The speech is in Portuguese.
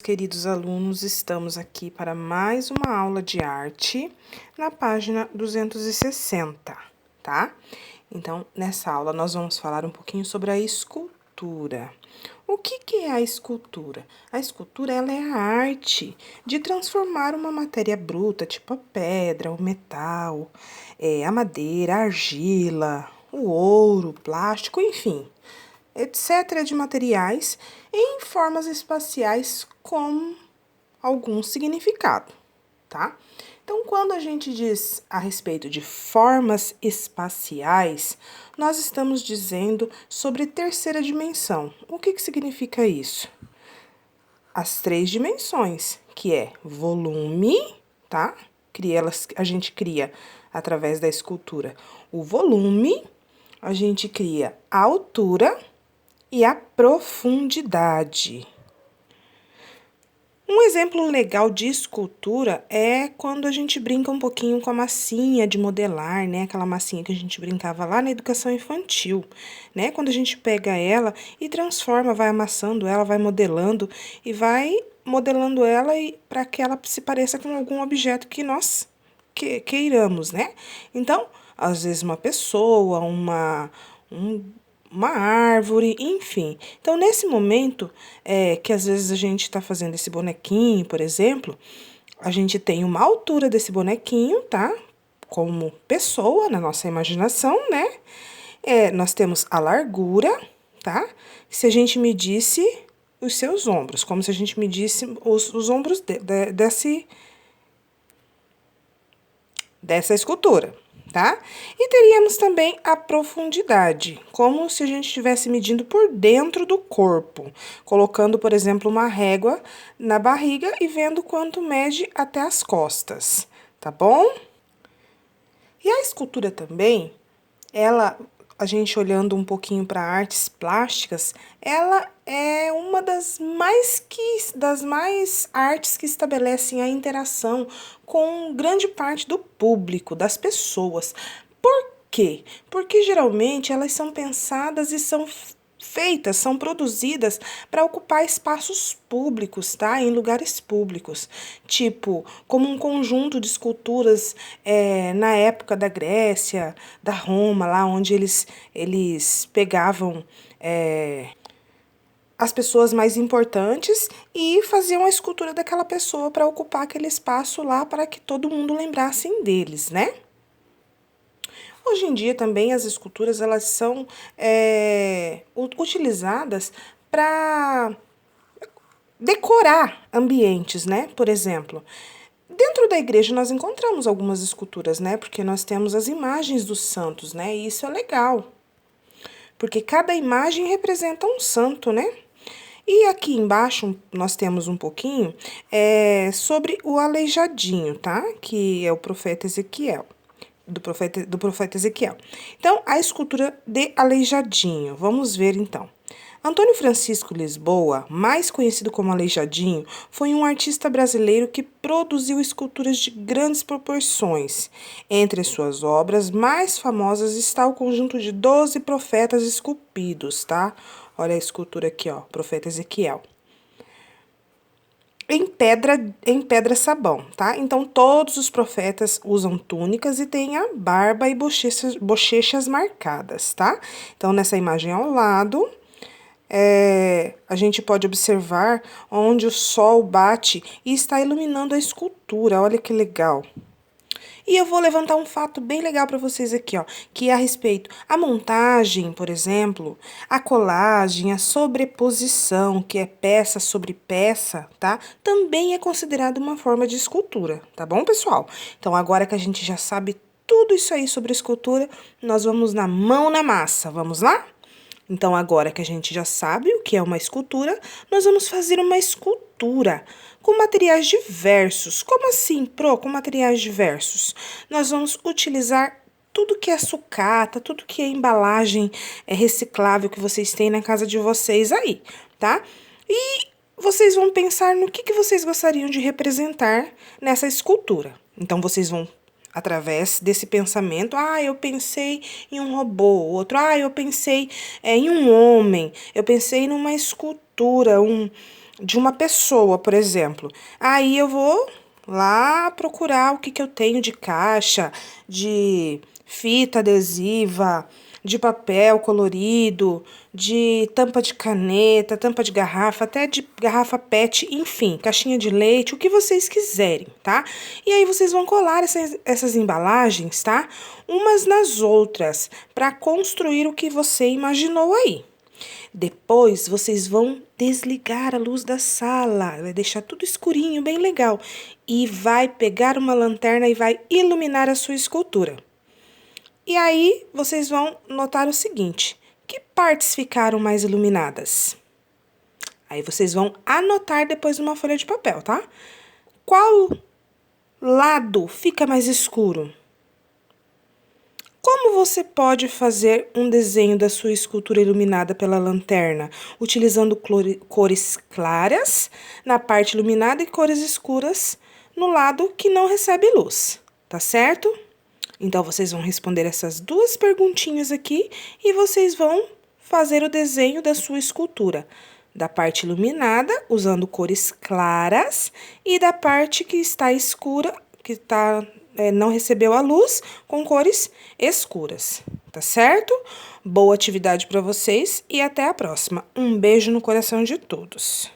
Queridos alunos, estamos aqui para mais uma aula de arte na página 260, tá? Então, nessa aula, nós vamos falar um pouquinho sobre a escultura. O que é a escultura? A escultura, ela é a arte de transformar uma matéria bruta, tipo a pedra, o metal, a madeira, a argila, o ouro, o plástico, enfim, etc., de materiais em formas espaciais com algum significado, tá? Então, quando a gente diz a respeito de formas espaciais, nós estamos dizendo sobre terceira dimensão. O que significa isso? As três dimensões, que é volume, tá? A gente cria através da escultura o volume, a gente cria a altura e a profundidade. Um exemplo legal de escultura é quando a gente brinca um pouquinho com a massinha de modelar, né? Aquela massinha que a gente brincava lá na educação infantil, né? Quando a gente pega ela e transforma, vai amassando ela, vai modelando e vai modelando ela para que ela se pareça com algum objeto que nós queiramos, né? Então, às vezes uma pessoa, uma árvore, enfim. Então, nesse momento, que às vezes a gente está fazendo esse bonequinho, por exemplo, a gente tem uma altura desse bonequinho, tá? Como pessoa, na nossa imaginação, né? Nós temos a largura, tá? Se a gente medisse os seus ombros, como se a gente medisse os ombros dessa escultura, tá? E teríamos também a profundidade, como se a gente estivesse medindo por dentro do corpo, colocando, por exemplo, uma régua na barriga e vendo quanto mede até as costas, tá bom? E a escultura também, a gente olhando um pouquinho para artes plásticas, ela é uma das mais artes que estabelecem a interação com grande parte do público, das pessoas. Por quê? Porque geralmente elas são pensadas e são feitas, são produzidas para ocupar espaços públicos, tá? Em lugares públicos. Tipo, como um conjunto de esculturas na época da Grécia, da Roma, lá onde eles pegavam as pessoas mais importantes e faziam a escultura daquela pessoa para ocupar aquele espaço lá para que todo mundo lembrasse deles, né? Hoje em dia também as esculturas elas são utilizadas para decorar ambientes, né? Por exemplo, dentro da igreja nós encontramos algumas esculturas, né? Porque nós temos as imagens dos santos, né? E isso é legal, porque cada imagem representa um santo, né? E aqui embaixo nós temos um pouquinho sobre o aleijadinho, tá? Que é o profeta Ezequiel. Do profeta Ezequiel. Então, a escultura de Aleijadinho. Vamos ver, então. Antônio Francisco Lisboa, mais conhecido como Aleijadinho, foi um artista brasileiro que produziu esculturas de grandes proporções. Entre suas obras mais famosas está o conjunto de 12 profetas esculpidos, tá? Olha a escultura aqui, ó, profeta Ezequiel. Em pedra sabão, tá? Então, todos os profetas usam túnicas e têm a barba e bochechas marcadas, tá? Então, nessa imagem ao lado, a gente pode observar onde o sol bate e está iluminando a escultura. Olha que legal. E eu vou levantar um fato bem legal para vocês aqui, ó, que é a respeito a montagem, por exemplo, a colagem, a sobreposição, que é peça sobre peça, tá? Também é considerada uma forma de escultura, tá bom, pessoal? Então, agora que a gente já sabe tudo isso aí sobre escultura, nós vamos na mão na massa, vamos lá? Então, agora que a gente já sabe o que é uma escultura, nós vamos fazer uma escultura com materiais diversos. Como assim, Pro? Com materiais diversos? Nós vamos utilizar tudo que é sucata, tudo que é embalagem reciclável que vocês têm na casa de vocês aí, tá? E vocês vão pensar no que vocês gostariam de representar nessa escultura. Então, vocês vão através desse pensamento, eu pensei em um robô, outro, eu pensei em um homem, eu pensei numa escultura, de uma pessoa, por exemplo. Aí eu vou lá procurar o que que eu tenho de caixa, de fita adesiva, de papel colorido, de tampa de caneta, tampa de garrafa, até de garrafa PET, enfim, caixinha de leite, o que vocês quiserem, tá? E aí vocês vão colar essas embalagens, tá? Umas nas outras, para construir o que você imaginou aí. Depois, vocês vão desligar a luz da sala, vai deixar tudo escurinho, bem legal. E vai pegar uma lanterna e vai iluminar a sua escultura. E aí, vocês vão notar o seguinte: que partes ficaram mais iluminadas? Aí vocês vão anotar depois numa folha de papel, tá? Qual lado fica mais escuro? Como você pode fazer um desenho da sua escultura iluminada pela lanterna? Utilizando cores claras na parte iluminada e cores escuras no lado que não recebe luz, tá certo? Então, vocês vão responder essas duas perguntinhas aqui e vocês vão fazer o desenho da sua escultura. Da parte iluminada, usando cores claras, e da parte que está escura, que não recebeu a luz, com cores escuras, tá certo? Boa atividade para vocês e até a próxima. Um beijo no coração de todos.